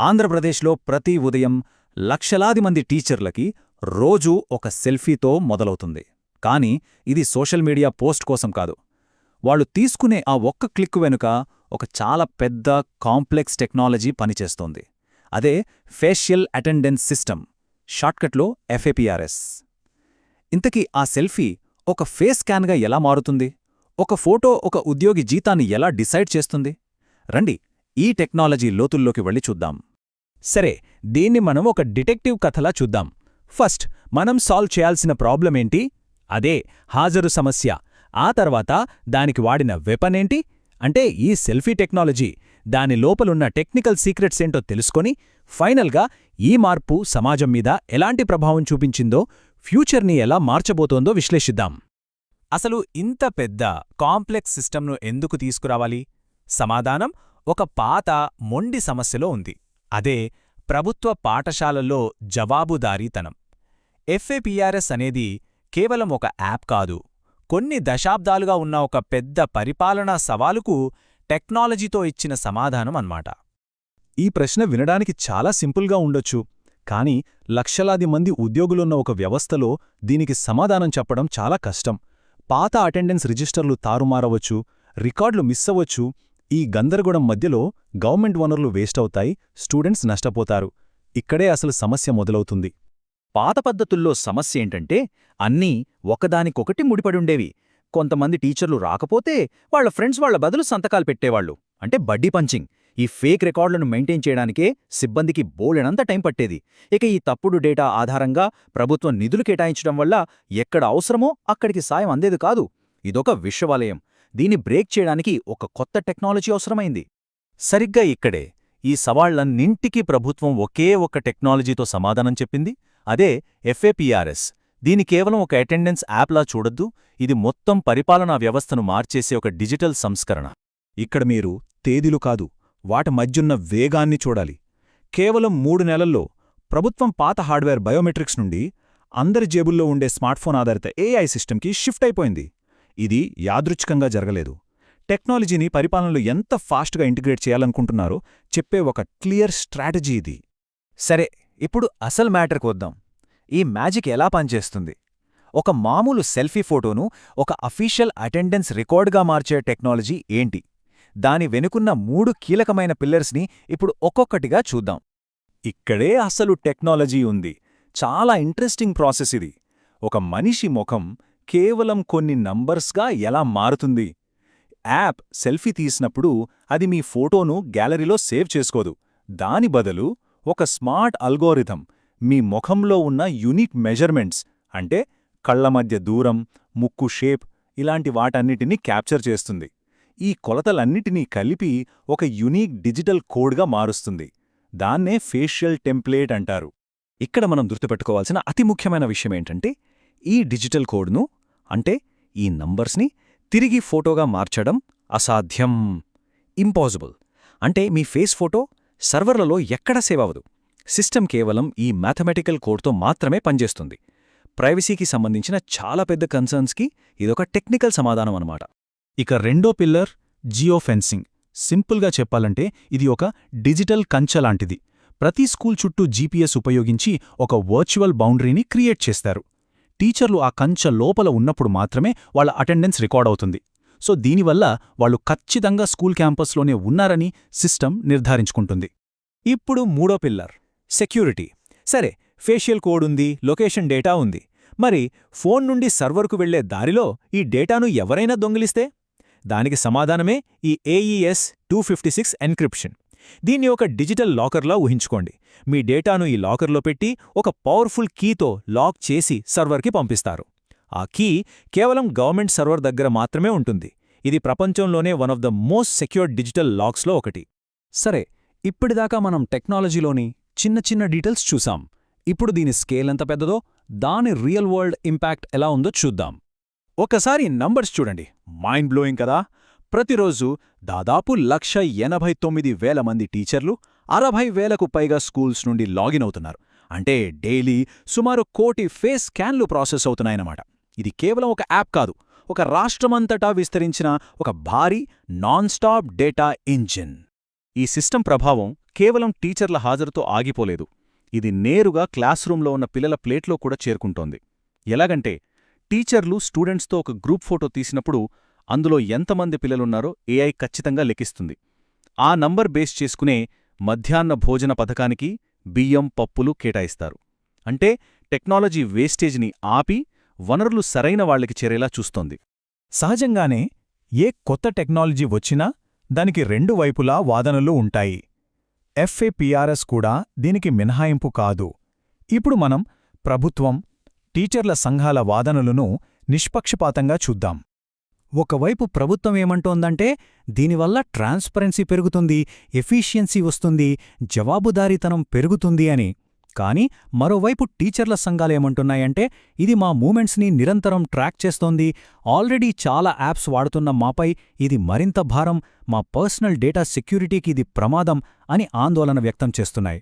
ఆంధ్రప్రదేశ్లో ప్రతి ఉదయం లక్షలాది మంది టీచర్లకి రోజూ ఒక సెల్ఫీతో మొదలవుతుంది. కానీ ఇది సోషల్ మీడియా పోస్ట్ కోసం కాదు. వాళ్ళు తీసుకునే ఆ ఒక్క క్లిక్ వెనుక ఒక చాలా పెద్ద కాంప్లెక్స్ టెక్నాలజీ పనిచేస్తోంది. అదే ఫేషియల్ అటెండెన్స్ సిస్టమ్, షార్ట్కట్లో ఎఫ్ఏపిఆర్ఎస్. ఇంతకీ ఆ సెల్ఫీ ఒక ఫేస్ స్కాన్గా ఎలా మారుతుంది? ఒక ఫోటో ఒక ఉద్యోగి జీతాన్ని ఎలా డిసైడ్ చేస్తుంది? రండి, ఈ టెక్నాలజీ లోతుల్లోకి వెళ్ళి చూద్దాం. సరే, దీన్ని మనం ఒక డిటెక్టివ్ కథలా చూద్దాం. ఫస్ట్ మనం సాల్వ్ చేయాల్సిన ప్రాబ్లమేంటి? అదే హాజరు సమస్య. ఆ తర్వాత దానికి వాడిన వెపనేంటి అంటే ఈ సెల్ఫీ టెక్నాలజీ. దాని లోపలున్న టెక్నికల్ సీక్రెట్స్ ఏంటో తెలుసుకొని ఫైనల్గా ఈ మార్పు సమాజం మీద ఎలాంటి ప్రభావం చూపించిందో, ఫ్యూచర్ని ఎలా మార్చబోతోందో విశ్లేషిద్దాం. అసలు ఇంత పెద్ద కాంప్లెక్స్ సిస్టమ్ను ఎందుకు తీసుకురావాలి? సమాధానం ఒక పాత మొండి సమస్యలో ఉంది. అదే ప్రభుత్వ పాఠశాలల్లో జవాబుదారీతనం. ఎఫ్ఏపిఆర్ఎస్ అనేది కేవలం ఒక యాప్ కాదు, కొన్ని దశాబ్దాలుగా ఉన్న ఒక పెద్ద పరిపాలనా సవాలుకు టెక్నాలజీతో ఇచ్చిన సమాధానం అన్నమాట. ఈ ప్రశ్న వినడానికి చాలా సింపుల్గా ఉండొచ్చు, కానీ లక్షలాది మంది ఉద్యోగులున్న ఒక వ్యవస్థలో దీనికి సమాధానం చెప్పడం చాలా కష్టం. పాత అటెండెన్స్ రిజిస్టర్లు తారుమారవచ్చు, రికార్డులు మిస్ అవ్వచ్చు. ఈ గందరగోళం మధ్యలో గవర్నమెంట్ వనరులు వేస్ట్ అవుతాయి, స్టూడెంట్స్ నష్టపోతారు. ఇక్కడే అసలు సమస్య మొదలవుతుంది. పాత పద్ధతుల్లో సమస్య ఏంటంటే అన్నీ ఒకదానికొకటి ముడిపడుండేవి. కొంతమంది టీచర్లు రాకపోతే వాళ్ల ఫ్రెండ్స్ వాళ్ల బదులు సంతకాలు పెట్టేవాళ్లు, అంటే బడ్డీ పంచింగ్. ఈ ఫేక్ రికార్డులను మెయింటైన్ చేయడానికే సిబ్బందికి బోలెడంత టైం పట్టేది. ఇక ఈ తప్పుడు డేటా ఆధారంగా ప్రభుత్వం నిధులు కేటాయించడం వల్ల ఎక్కడ అవసరమో అక్కడికి సాయం అందేది కాదు. ఇదొక విశ్వవలయం. దీన్ని బ్రేక్ చేయడానికి ఒక కొత్త టెక్నాలజీ అవసరమైంది. సరిగ్గా ఇక్కడే ఈ సవాళ్లన్నింటికీ ప్రభుత్వం ఒకే ఒక్క టెక్నాలజీతో సమాధానం చెప్పింది. అదే ఎఫ్ఏపిఆర్ఎస్. దీని కేవలం ఒక అటెండెన్స్ యాప్లా చూడొద్దు, ఇది మొత్తం పరిపాలనా వ్యవస్థను మార్చేసే ఒక డిజిటల్ సంస్కరణ. ఇక్కడ మీరు తేదీలు కాదు, వాటి మధ్యున్న వేగాన్ని చూడాలి. కేవలం 3 నెలల్లో ప్రభుత్వం పాత హార్డ్వేర్ బయోమెట్రిక్స్ నుండి అందరి జేబుల్లో ఉండే స్మార్ట్ఫోన్ ఆధారిత ఏఐ సిస్టమ్కి షిఫ్ట్ అయిపోయింది. ఇది యాదృచ్ఛికంగా జరగలేదు. టెక్నాలజీని పరిపాలనలో ఎంత ఫాస్ట్గా ఇంటిగ్రేట్ చేయాలనుకుంటున్నారో చెప్పే ఒక క్లియర్ స్ట్రాటజీ ఇది. సరే, ఇప్పుడు అసలు మ్యాటర్కి వద్దాం. ఈ మ్యాజిక్ ఎలా పనిచేస్తుంది? ఒక మామూలు సెల్ఫీ ఫోటోను ఒక అఫీషియల్ అటెండెన్స్ రికార్డుగా మార్చే టెక్నాలజీ ఏంటి? దాని వెనుకున్న 3 కీలకమైన పిల్లర్స్ని ఇప్పుడు ఒక్కొక్కటిగా చూద్దాం. ఇక్కడే అసలు టెక్నాలజీ ఉంది. చాలా ఇంట్రెస్టింగ్ ప్రాసెస్ ఇది. ఒక మనిషి ముఖం కేవలం కొన్ని నంబర్స్గా ఎలా మారుతుంది? యాప్ సెల్ఫీ తీసినప్పుడు అది మీ ఫోటోను గ్యాలరీలో సేవ్ చేసుకోదు. దాని బదులు ఒక స్మార్ట్ అల్గోరిథం మీ ముఖంలో ఉన్న యూనిక్ మెజర్మెంట్స్, అంటే కళ్ల మధ్య దూరం, ముక్కు షేప్, ఇలాంటి వాటన్నిటినీ క్యాప్చర్ చేస్తుంది. ఈ కొలతలన్నిటినీ కలిపి ఒక యునీక్ డిజిటల్ కోడ్గా మారుస్తుంది. దాన్నే ఫేషియల్ టెంప్లేట్ అంటారు. ఇక్కడ మనం గుర్తుపెట్టుకోవాల్సిన అతి ముఖ్యమైన విషయమేంటంటే ఈ డిజిటల్ కోడ్ను, అంటే ఈ నంబర్స్ని తిరిగి ఫోటోగా మార్చడం అసాధ్యం, ఇంపాసిబుల్. అంటే మీ ఫేస్ ఫోటో సర్వర్లలో ఎక్కడా సేవ్ అవ్వదు. సిస్టమ్ కేవలం ఈ మ్యాథమెటికల్ కోడ్తో మాత్రమే పనిచేస్తుంది. ప్రైవసీకి సంబంధించిన చాలా పెద్ద కన్సర్న్స్కి ఇదొక టెక్నికల్ సమాధానం అన్నమాట. ఇక రెండో పిల్లర్ జియో ఫెన్సింగ్. సింపుల్గా చెప్పాలంటే ఇది ఒక డిజిటల్ కంచె లాంటిది. ప్రతి స్కూల్ చుట్టూ జీపీఎస్ ఉపయోగించి ఒక వర్చువల్ బౌండరీని క్రియేట్ చేస్తారు. టీచర్లు ఆ కంచె లోపల ఉన్నప్పుడు మాత్రమే వాళ్ళ అటెండెన్స్ రికార్డ్ అవుతుంది. సో దీనివల్ల వాళ్ళు ఖచ్చితంగా స్కూల్ క్యాంపస్లోనే ఉన్నారని సిస్టమ్ నిర్ధారించుకుంటుంది. ఇప్పుడు మూడో పిల్లర్ సెక్యూరిటీ. సరే, ఫేషియల్ కోడ్ ఉంది, లొకేషన్ డేటా ఉంది. మరి ఫోన్ నుండి సర్వర్కు వెళ్లే దారిలో ఈ డేటాను ఎవరైనా దొంగిలిస్తే? దానికి సమాధానమే ఈ AES 256 ఎన్క్రిప్షన్. దీన్ని ఒక డిజిటల్ లాకర్లా ఊహించుకోండి. మీ డేటాను ఈ లాకర్లో పెట్టి ఒక పవర్ఫుల్ కీతో లాక్ చేసి సర్వర్కి పంపిస్తారు. ఆ కీ కేవలం గవర్నమెంట్ సర్వర్ దగ్గర మాత్రమే ఉంటుంది. ఇది ప్రపంచంలోనే one of the most secured digital లాక్స్లో ఒకటి. సరే, ఇప్పటిదాకా మనం టెక్నాలజీలోని చిన్న చిన్న డీటెయిల్స్ చూసాం. ఇప్పుడు దీని స్కేల్ ఎంత పెద్దదో, దాని రియల్ వరల్డ్ ఇంపాక్ట్ ఎలా ఉందో చూద్దాం. ఒకసారి నంబర్స్ చూడండి, మైండ్ బ్లోయింగ్ కదా. ప్రతిరోజు దాదాపు 1,89,000 మంది టీచర్లు 60,000కు పైగా స్కూల్స్ నుండి లాగిన్ అవుతున్నారు. అంటే డైలీ సుమారు 1 కోటి ఫేస్ స్కాన్లు ప్రాసెస్ అవుతున్నాయన్నమాట. ఇది కేవలం ఒక యాప్ కాదు, ఒక రాష్ట్రమంతటా విస్తరించిన ఒక భారీ నాన్ స్టాప్ డేటా ఇంజిన్. ఈ సిస్టమ్ ప్రభావం కేవలం టీచర్ల హాజరుతో ఆగిపోలేదు. ఇది నేరుగా క్లాస్రూంలో ఉన్న పిల్లల ప్లేట్లో కూడా చేరుకుంటోంది. ఎలాగంటే, టీచర్లు స్టూడెంట్స్తో ఒక గ్రూప్ ఫోటో తీసినప్పుడు అందులో ఎంతమంది పిల్లలున్నారో ఏఐ ఖచ్చితంగా లెక్కిస్తుంది. ఆ నంబర్ బేస్ చేసుకునే మధ్యాహ్న భోజన పథకానికి బియ్యం, పప్పులు కేటాయిస్తారు. అంటే టెక్నాలజీ వేస్టేజ్ని ఆపి వనరులు సరైన వాళ్లకి చేరేలా చూస్తోంది. సహజంగానే ఏ కొత్త టెక్నాలజీ వచ్చినా దానికి రెండు వైపులా వాదనలు ఉంటాయి. FAPRS కూడా దీనికి మినహాయింపు కాదు. ఇప్పుడు మనం ప్రభుత్వం, టీచర్ల సంఘాల వాదనలను నిష్పక్షపాతంగా చూద్దాం. ఒకవైపు ప్రభుత్వం ఏమంటోందంటే దీనివల్ల ట్రాన్స్పరెన్సీ పెరుగుతుంది, ఎఫిషియన్సీ వస్తుంది, జవాబుదారీతనం పెరుగుతుంది అని. కానీ మరోవైపు టీచర్ల సంఘాలేమంటున్నాయంటే ఇది మా మూమెంట్స్ని నిరంతరం ట్రాక్ చేస్తోంది, ఆల్రెడీ చాలా యాప్స్ వాడుతున్న మాపై ఇది మరింత భారం, మా పర్సనల్ డేటా సెక్యూరిటీకి ఇది ప్రమాదం అని ఆందోళన వ్యక్తం చేస్తున్నాయి.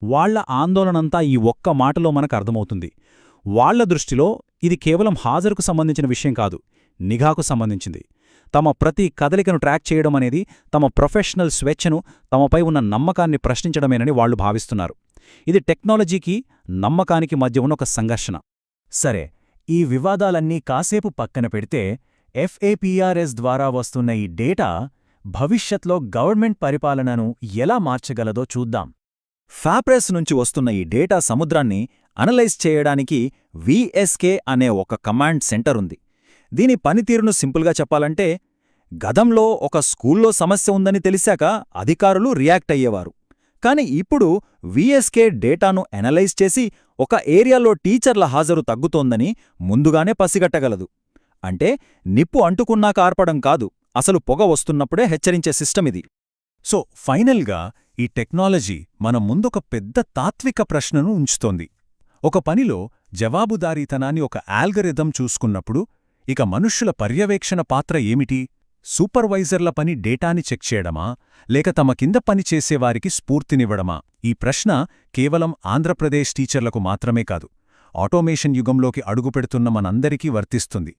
వాళ్ల ఆందోళనంతా ఈ ఒక్క మాటలో మనకు అర్థమవుతుంది. వాళ్ల దృష్టిలో ఇది కేవలం హాజరుకు సంబంధించిన విషయం కాదు, నిఘాకు సంబంధించింది. తమ ప్రతి కదలికను ట్రాక్ చేయడం అనేది తమ ప్రొఫెషనల్ స్వేచ్ఛను, తమపై ఉన్న నమ్మకాన్ని ప్రశ్నించడమేనని వాళ్లు భావిస్తున్నారు. ఇది టెక్నాలజీకి, నమ్మకానికి మధ్య ఉన్న ఒక సంఘర్షణ. సరే, ఈ వివాదాలన్నీ కాసేపు పక్కన పెడితే FAPRS ద్వారా వస్తున్న ఈ డేటా భవిష్యత్లో గవర్నమెంట్ పరిపాలనను ఎలా మార్చగలదో చూద్దాం. FAPRS నుంచి వస్తున్న ఈ డేటా సముద్రాన్ని అనలైజ్ చేయడానికి VSK అనే ఒక కమాండ్ సెంటర్ ఉంది. దీని పనితీరును సింపుల్గా చెప్పాలంటే, గతంలో ఒక స్కూల్లో సమస్య ఉందని తెలిసాక అధికారులు రియాక్ట్ అయ్యేవారు. కాని ఇప్పుడు VSK డేటాను అనలైజ్ చేసి ఒక ఏరియాలో టీచర్ల హాజరు తగ్గుతోందని ముందుగానే పసిగట్టగలదు. అంటే నిప్పు అంటుకున్నాక ఆర్పడం కాదు, అసలు పొగ వస్తున్నప్పుడే హెచ్చరించే సిస్టమ్ ఇది. సో ఫైనల్గా ఈ టెక్నాలజీ మన ముందొక పెద్ద తాత్విక ప్రశ్నను ఉంచుతోంది. ఒక పనిలో జవాబుదారీతనాన్ని ఒక ఆల్గరిథం చూసుకున్నప్పుడు ఇక మనుష్యుల పర్యవేక్షణ పాత్ర ఏమిటి? సూపర్వైజర్ల పని డేటాని చెక్ చేయడమా, లేక తమ కింద పనిచేసేవారికి స్ఫూర్తినివ్వడమా? ఈ ప్రశ్న కేవలం ఆంధ్రప్రదేశ్ టీచర్లకు మాత్రమే కాదు, ఆటోమేషన్ యుగంలోకి అడుగుపెడుతున్న మనందరికీ వర్తిస్తుంది.